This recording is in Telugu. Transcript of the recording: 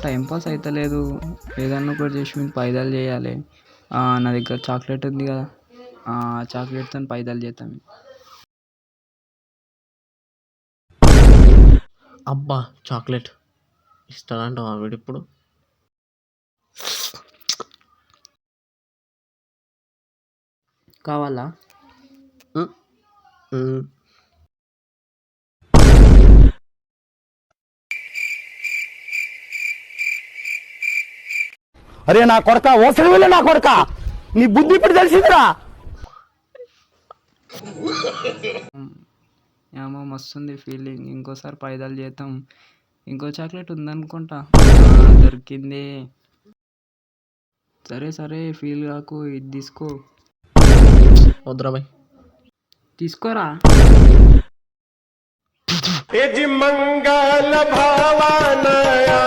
టైంపాస్ అవుతలేదు. ఏదన్నా ఒకటి చేసి మీరు పైదలు చేయాలి. నా దగ్గర చాక్లెట్ ఉంది కదా, చాక్లెట్తో పైదలు చేద్దాం. అబ్బా చాక్లెట్ ఇస్తాడంటావా వీడిప్పుడు? కావాలా? అరే నా కొడక, ఓసరి వెళ్ళి నా కొడక, నీ బుద్ధి ఇప్పుడు తెలిసిందిరా. ఏమో మస్తుంది ఫీలింగ్. ఇంకోసారి పైదలు చేద్దాం. ఇంకో చాక్లెట్ ఉందనుకుంటా. దొరికింది. సరే సరే ఫీల్ కాకు, ఇది తీసుకో. వద్దురా బాయ్, తీసుకోరా. మంగళ భావనయా